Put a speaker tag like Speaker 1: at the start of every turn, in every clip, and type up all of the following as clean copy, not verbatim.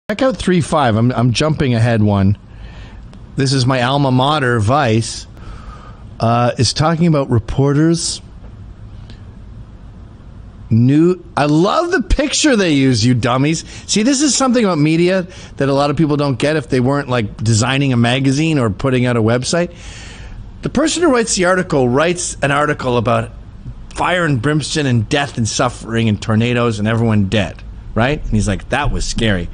Speaker 1: Check out 3.5. I'm jumping ahead one. This is my alma mater, Vice. Is talking about reporters. I love the picture they use, you dummies. See, this is something about media that a lot of people don't get if they weren't like designing a magazine or putting out a website. The person who writes the article writes an article about fire and brimstone and death and suffering and tornadoes and everyone dead, right? And he's like, that was scary.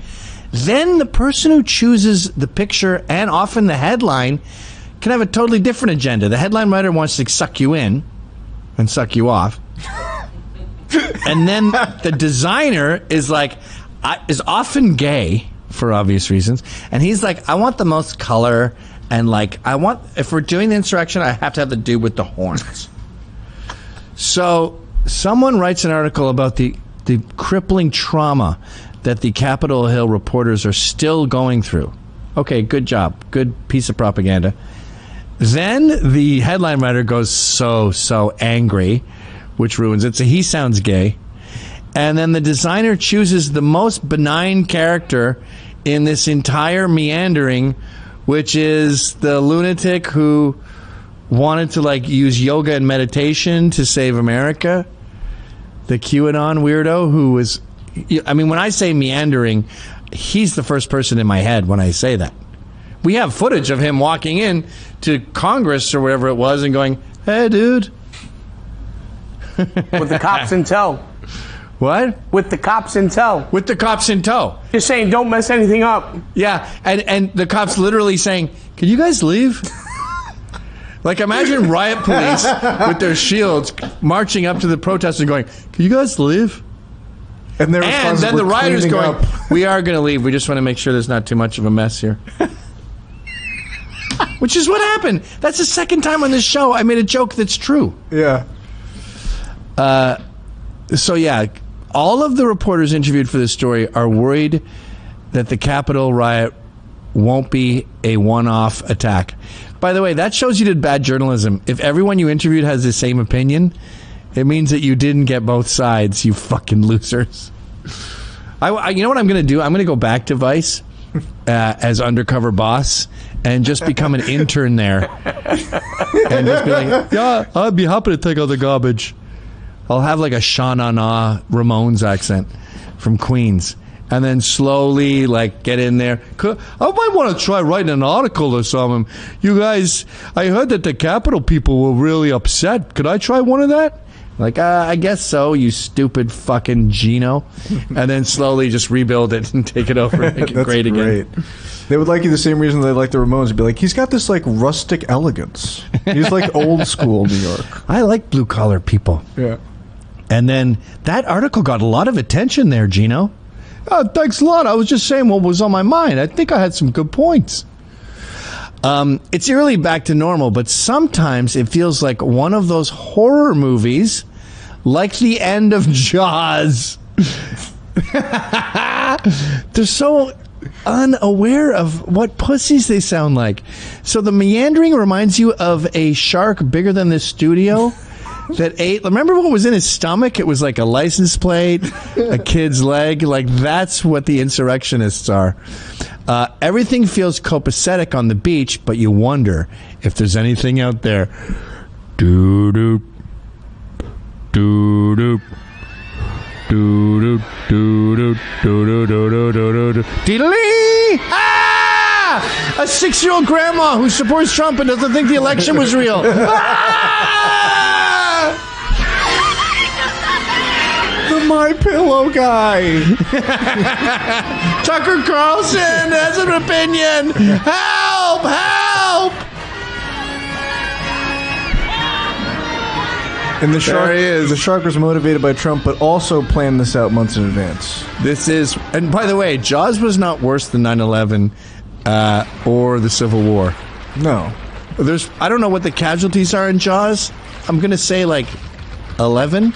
Speaker 1: Then the person who chooses the picture and often the headline can have a totally different agenda. The headline writer wants to suck you in and suck you off. And then the designer is like, is often gay for obvious reasons. And he's like, I want the most color. And like, if we're doing the insurrection, I have to have the dude with the horns. So someone writes an article about the crippling trauma that the Capitol Hill reporters are still going through. Okay, good job. Good piece of propaganda. Then the headline writer goes so angry, which ruins it. So he sounds gay. And then the designer chooses the most benign character in this entire meandering, which is the lunatic who wanted to like use yoga and meditation to save America. The QAnon weirdo who was... I mean, when I say meandering, he's the first person in my head when I say that. We have footage of him walking in to Congress or whatever it was and going, hey, dude.
Speaker 2: With the cops in tow.
Speaker 1: What?
Speaker 2: With the cops in tow.
Speaker 1: With the cops in tow.
Speaker 2: Just saying, don't mess anything up.
Speaker 1: Yeah, and the cops literally saying, can you guys leave? Like, imagine riot police with their shields marching up to the protesters and going, can you guys leave?
Speaker 3: And then
Speaker 1: the rioters going, we are going to leave. We just want to make sure there's not too much of a mess here. Which is what happened. That's the second time on this show I made a joke that's true.
Speaker 3: Yeah.
Speaker 1: So, yeah, all of the reporters interviewed for this story are worried that the Capitol riot won't be a one-off attack. By the way, that shows you did bad journalism. If everyone you interviewed has the same opinion, it means that you didn't get both sides, you fucking losers. You know what I'm going to do? I'm going to go back to Vice as undercover boss and just become an intern there. And just be like, yeah, I'd be happy to take out the garbage. I'll have like a Sha-na-na Ramones accent from Queens. And then slowly, like, get in there. I might want to try writing an article or something. You guys, I heard that the Capitol people were really upset. Could I try one of that? Like, I guess so, you stupid fucking Gino. And then slowly just rebuild it and take it over and make it great again.
Speaker 3: They would like you the same reason they like the Ramones. They'd be like, he's got this, like, rustic elegance. He's like old school New York.
Speaker 1: I like blue-collar people.
Speaker 3: Yeah. And
Speaker 1: then that article got a lot of attention there, Gino. Oh, thanks a lot. I was just saying what was on my mind. I think I had some good points. It's really back to normal, but sometimes it feels like one of those horror movies, like the end of Jaws. They're so unaware of what pussies they sound like. So the meandering reminds you of a shark bigger than this studio that ate. Remember what was in his stomach? It was like a license plate, a kid's leg. Like, that's what the insurrectionists are. Everything feels copacetic on the beach, but you wonder if there's anything out there. Doo-doo. Doo-doo. Doo-doo. Doo-doo. Doo-doo. Dee-lee! Ah! A 6-year-old grandma who supports Trump and doesn't think the election was real.
Speaker 3: The My Pillow guy.
Speaker 1: Tucker Carlson has an opinion. Help! Help!
Speaker 3: And the shark was motivated by Trump, but also planned this out months in advance.
Speaker 1: This is, and by the way, Jaws was not worse than 9/11 or the Civil War.
Speaker 3: No.
Speaker 1: I don't know what the casualties are in Jaws. I'm going to say like 11.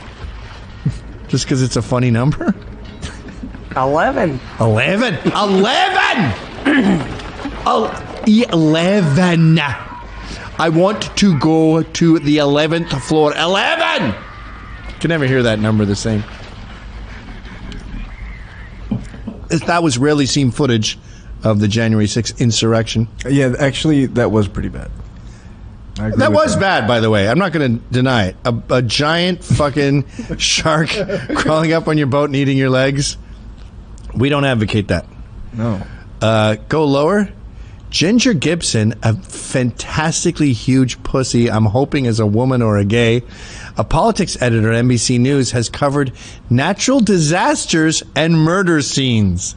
Speaker 1: Just because it's a funny number?
Speaker 2: 11.
Speaker 1: 11! 11! 11! I want to go to the 11th floor. 11! Can never hear that number the same. that was rarely seen footage of the January 6th insurrection.
Speaker 3: Yeah, actually, that was pretty bad.
Speaker 1: That was bad, by the way. I'm not going to deny it. A giant fucking shark crawling up on your boat and eating your legs. We don't advocate that.
Speaker 3: No.
Speaker 1: Go lower. Ginger Gibson, a fantastically huge pussy, I'm hoping as a woman or a gay, a politics editor at NBC News, has covered natural disasters and murder scenes.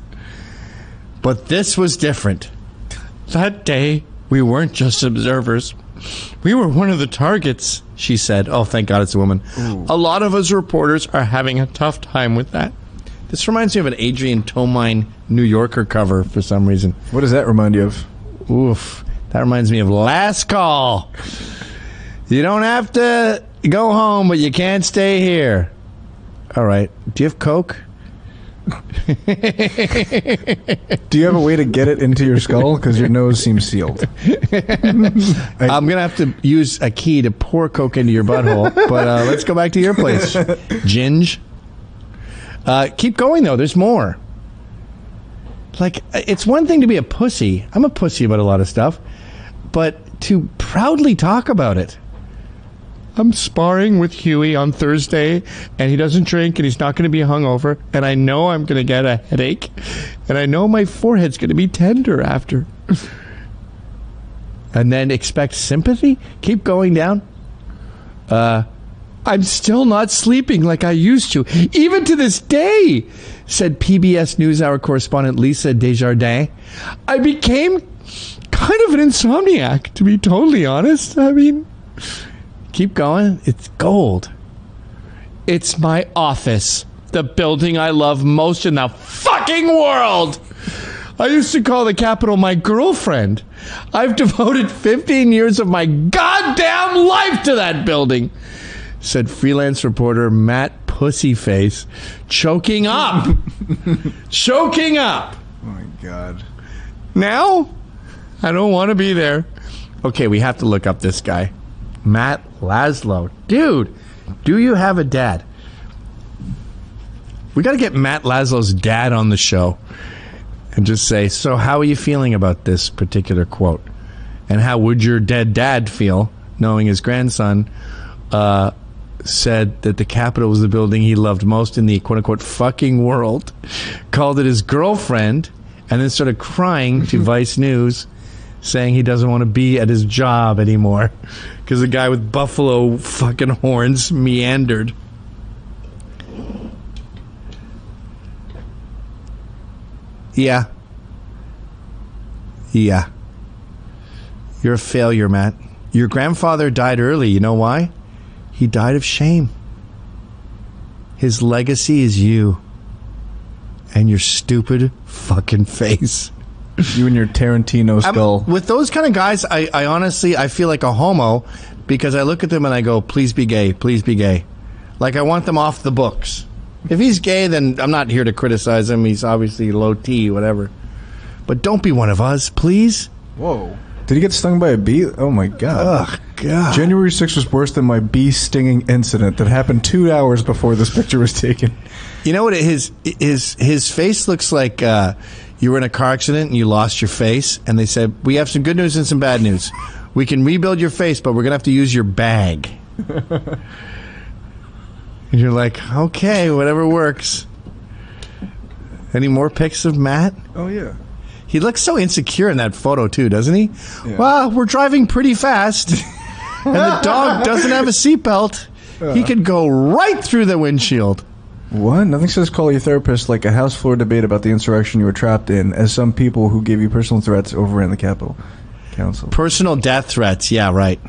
Speaker 1: But this was different. That day, we weren't just observers. We were one of the targets, she said. Oh, thank God it's a woman. Ooh. A lot of us reporters are having a tough time with that. This reminds me of an Adrian Tomine New Yorker cover for some reason.
Speaker 3: What does that remind you of?
Speaker 1: Oof. That reminds me of Last Call. You don't have to go home, but you can't stay here. All right. Do you have Coke?
Speaker 3: Do you have a way to get it into your skull? Because your nose seems sealed.
Speaker 1: I'm going to have to use a key to pour Coke into your butthole. But let's go back to your place. Ginge. Keep going, though. There's more. Like, it's one thing to be a pussy. I'm a pussy about a lot of stuff. But to proudly talk about it. I'm sparring with Huey on Thursday, and he doesn't drink, and he's not going to be hungover, and I know I'm going to get a headache, and I know my forehead's going to be tender after. And then expect sympathy? Keep going down. I'm still not sleeping like I used to, even to this day, said PBS NewsHour correspondent Lisa Desjardins. I became kind of an insomniac, to be totally honest. I mean... Keep going. It's gold. It's my office. The building I love most in the fucking world. I used to call the Capitol my girlfriend. I've devoted 15 years of my goddamn life to that building, said freelance reporter Matt Pussyface, choking up. Choking up.
Speaker 3: Oh, my God.
Speaker 1: Now, I don't want to be there. Okay, we have to look up this guy. Matt Laszlo. Dude, do you have a dad? We got to get Matt Laszlo's dad on the show and just say, so how are you feeling about this particular quote? And how would your dead dad feel knowing his grandson said that the Capitol was the building he loved most in the quote-unquote fucking world, called it his girlfriend, and then started crying to Vice News saying he doesn't want to be at his job anymore because the guy with buffalo fucking horns meandered. Yeah. Yeah. You're a failure, Matt. Your grandfather died early. You know why? He died of shame. His legacy is you and your stupid fucking face.
Speaker 3: You and your Tarantino skull.
Speaker 1: With those kind of guys, I honestly, I feel like a homo because I look at them and I go, please be gay, please be gay. Like, I want them off the books. If he's gay, then I'm not here to criticize him. He's obviously low T, whatever. But don't be one of us, please.
Speaker 3: Whoa. Did he get stung by a bee? Oh, my God.
Speaker 1: Oh, God.
Speaker 3: January 6th was worse than my bee stinging incident that happened 2 hours before this picture was taken.
Speaker 1: You know what? His face looks like... you were in a car accident and you lost your face, and they said, we have some good news and some bad news. We can rebuild your face, but we're going to have to use your bag. And you're like, okay, whatever works. Any more pics of Matt?
Speaker 3: Oh, yeah.
Speaker 1: He looks so insecure in that photo, too, doesn't he? Yeah. Well, we're driving pretty fast, and the dog doesn't have a seatbelt. He could go right through the windshield.
Speaker 3: What? Nothing says call your therapist like a House floor debate about the insurrection you were trapped in, as some people who gave you personal threats overran the Capitol Council.
Speaker 1: Personal death threats, yeah, right.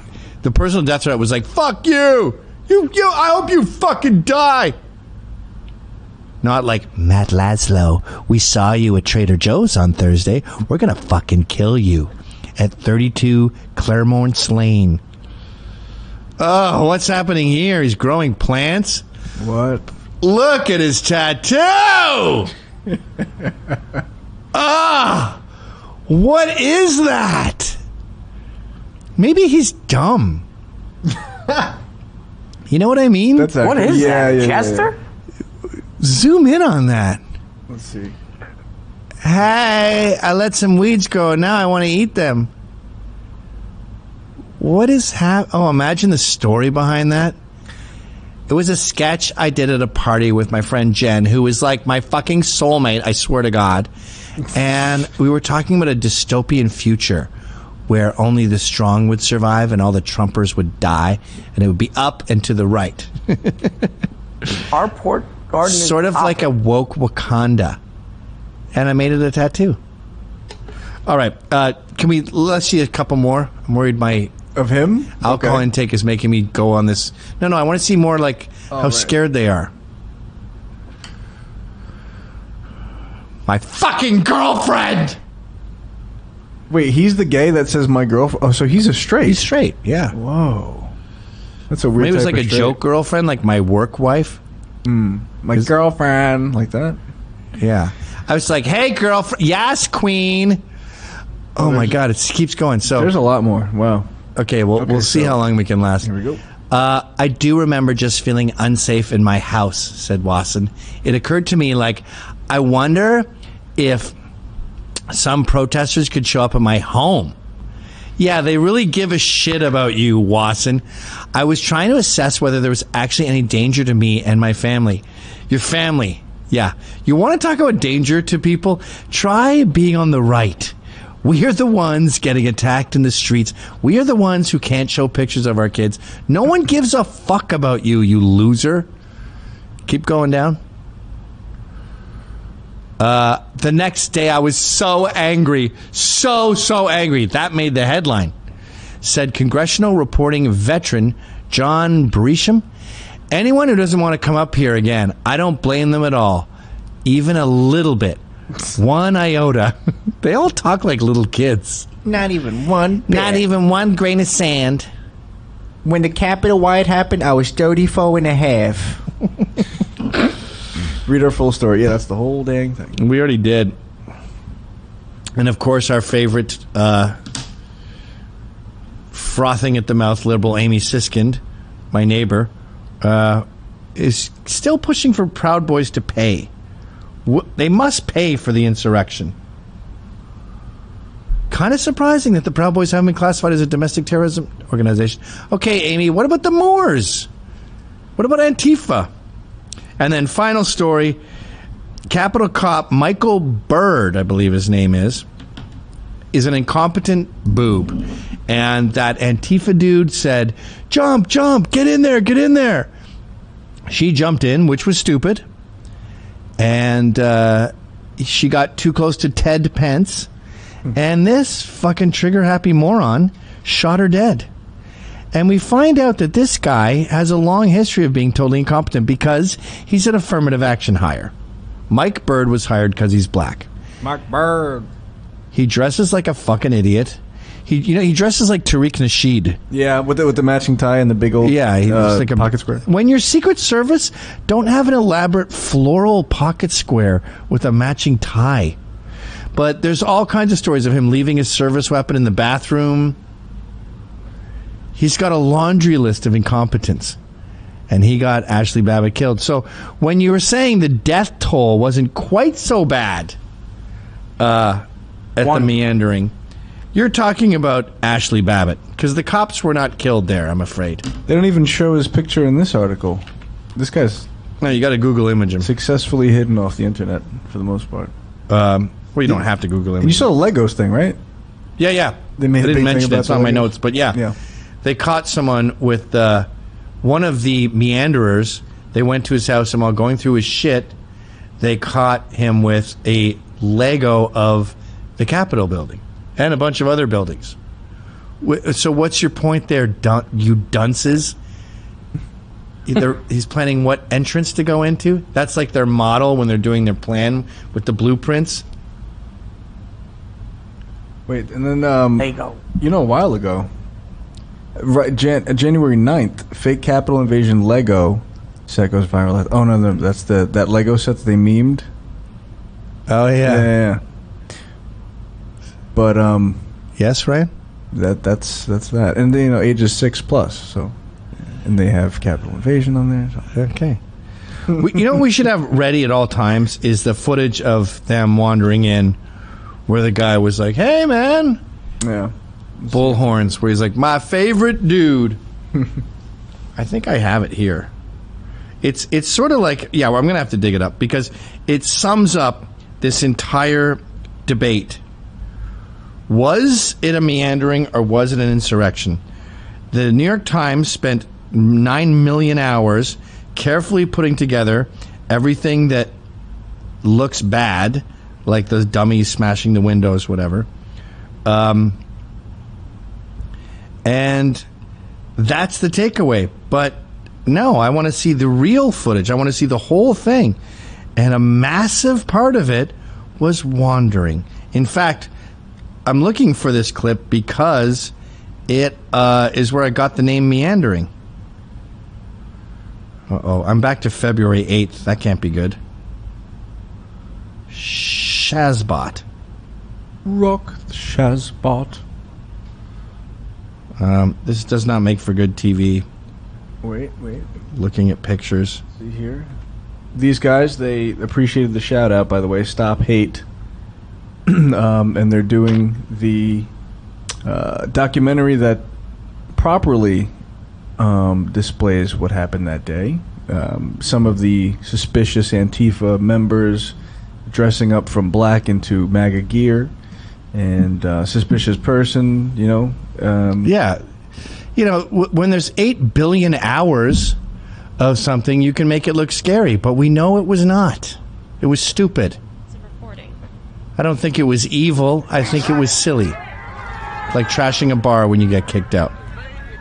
Speaker 1: The personal death threat was like, fuck you! You! I hope you fucking die! Not like, Matt Laszlo, we saw you at Trader Joe's on Thursday. We're gonna fucking kill you at 32 Claremont Lane. Oh, what's happening here? He's growing plants?
Speaker 3: What?
Speaker 1: Look at his tattoo! Ah! What is that? Maybe he's dumb. You know what I mean?
Speaker 2: What is that, Chester?
Speaker 1: Zoom in on that.
Speaker 3: Let's see.
Speaker 1: Hey, I let some weeds grow, and now I want to eat them. What is Oh, imagine the story behind that. It was a sketch I did at a party with my friend Jen, who is like my fucking soulmate, I swear to God. And we were talking about a dystopian future where only the strong would survive and all the Trumpers would die, and it would be up and to the right.
Speaker 2: Our port garden is
Speaker 1: sort of
Speaker 2: up.
Speaker 1: like a woke Wakanda. And I made it a tattoo. All right. Let's see a couple more. I'm worried my
Speaker 3: Of him?
Speaker 1: alcohol
Speaker 3: Okay.
Speaker 1: intake is making me go on this. No, I want to see more like how
Speaker 3: right.
Speaker 1: scared they are. My fucking girlfriend!
Speaker 3: Wait, he's the gay that says my girlfriend. Oh, so he's a straight.
Speaker 1: He's straight, yeah.
Speaker 3: Whoa. That's a weird
Speaker 1: Maybe it was
Speaker 3: type
Speaker 1: like a
Speaker 3: of straight.
Speaker 1: joke girlfriend, like my work wife.
Speaker 3: My girlfriend. Like that?
Speaker 1: Yeah. I was like, hey, girlfriend. Yes, queen. Oh, my God. It keeps going. So,
Speaker 3: There's a lot more. Wow.
Speaker 1: okay, we'll see how long we can last.
Speaker 3: Here we go.
Speaker 1: I do remember just feeling unsafe in my house, said Wasson. It occurred to me, like, I wonder if some protesters could show up at my home. Yeah, they really give a shit about you, Wasson. I was trying to assess whether there was actually any danger to me and my family. Your family. Yeah. You want to talk about danger to people? Try being on the right. We are the ones getting attacked in the streets. We are the ones who can't show pictures of our kids. No one gives a fuck about you, you loser. Keep going down. The next day I was so angry. So angry. That made the headline. Said congressional reporting veteran John Bresham. Anyone who doesn't want to come up here again, I don't blame them at all. Even a little bit. One iota. They all talk like little kids.
Speaker 4: Not even one.
Speaker 1: Not even one grain of sand.
Speaker 4: When the Capitol riot happened, I was 34 and a half.
Speaker 3: Read our full story. Yeah, that's the whole dang thing.
Speaker 1: We already did. And of course, our favorite frothing at the mouth liberal, Amy Siskind, my neighbor, is still pushing for Proud Boys to pay. They must pay for the insurrection. Kind of surprising that the Proud Boys haven't been classified as a domestic terrorism organization. Okay, Amy, what about the Moors? What about Antifa? And then final story, Capitol cop Michael Bird, I believe his name is an incompetent boob. And that Antifa dude said, jump, get in there. She jumped in, which was stupid. And she got too close to Ted Pence. And this fucking trigger-happy moron shot her dead. And we find out that this guy has a long history of being totally incompetent because he's an affirmative action hire. Mike Bird was hired because he's black.
Speaker 4: Mark Bird.
Speaker 1: He dresses like a fucking idiot. He dresses like Tariq Nasheed.
Speaker 3: Yeah, with the matching tie and the big old
Speaker 1: Yeah, he looks like a
Speaker 3: pocket square.
Speaker 1: When you're Secret Service, don't have an elaborate floral pocket square with a matching tie. But there's all kinds of stories of him leaving his service weapon in the bathroom. He's got a laundry list of incompetence. And he got Ashley Babbitt killed. So when you were saying the death toll wasn't quite so bad at the meandering, you're talking about Ashley Babbitt. Because the cops were not killed there, I'm afraid.
Speaker 3: They don't even show his picture in this article. This guy's
Speaker 1: No, you got to Google image him.
Speaker 3: successfully hidden off the internet for the most part.
Speaker 1: Well, you don't have to Google image
Speaker 3: And you
Speaker 1: him.
Speaker 3: saw the Legos thing, right?
Speaker 1: Yeah.
Speaker 3: They made
Speaker 1: I
Speaker 3: a
Speaker 1: didn't
Speaker 3: big thing
Speaker 1: mention it.
Speaker 3: about
Speaker 1: It's
Speaker 3: the
Speaker 1: on my
Speaker 3: Legos.
Speaker 1: notes, but yeah. They caught someone with one of the meanderers. They went to his house, and while going through his shit, they caught him with a Lego of the Capitol building and a bunch of other buildings. So what's your point there, you dunces? He's planning what entrance to go into? That's like their model when they're doing their plan with the blueprints.
Speaker 3: Wait, and then
Speaker 2: There you go.
Speaker 3: a while ago, right, January 9th, fake Capitol invasion Lego set goes viral. Oh no, that's that Lego set that they memed.
Speaker 1: Oh
Speaker 3: Yeah. But
Speaker 1: Yes, Ryan?
Speaker 3: that's that, and ages 6+. So, and they have Capitol invasion on there. So.
Speaker 1: Okay. You know what we should have ready at all times is the footage of them wandering in where the guy was like, hey, man.
Speaker 3: Yeah.
Speaker 1: Bullhorns, where he's like, my favorite dude. I think I have it here. It's sort of like, well, I'm going to have to dig it up because it sums up this entire debate. Was it a meandering or was it an insurrection? The New York Times spent 9 million hours carefully putting together everything that looks bad, like those dummies smashing the windows, whatever. And that's the takeaway. But no, I want to see the real footage. I want to see the whole thing. And a massive part of it was wandering. In fact, I'm looking for this clip because it is where I got the name meandering. Uh-oh, I'm back to February 8th. That can't be good. Shazbot.
Speaker 3: Rock the Shazbot.
Speaker 1: This does not make for good TV.
Speaker 3: Wait.
Speaker 1: Looking at pictures.
Speaker 3: See here? These guys, they appreciated the shout out, by the way. Stop Hate. And they're doing the documentary that properly displays what happened that day. Some of the suspicious Antifa members dressing up from black into MAGA gear, and suspicious person, you know.
Speaker 1: Yeah. You know, when there's 8 billion hours of something, you can make it look scary, but we know it was not. It was stupid.
Speaker 5: It's a recording.
Speaker 1: I don't think it was evil. I think it was silly. Like trashing a bar when you get kicked out.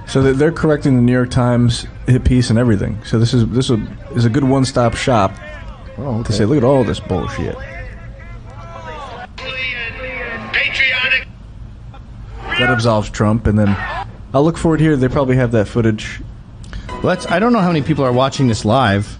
Speaker 3: So they're correcting the New York Times hit piece and everything. So this is a good one-stop shop to say, look at all this bullshit. That absolves Trump, and then I'll look forward here. They probably have that footage.
Speaker 1: I don't know how many people are watching this live.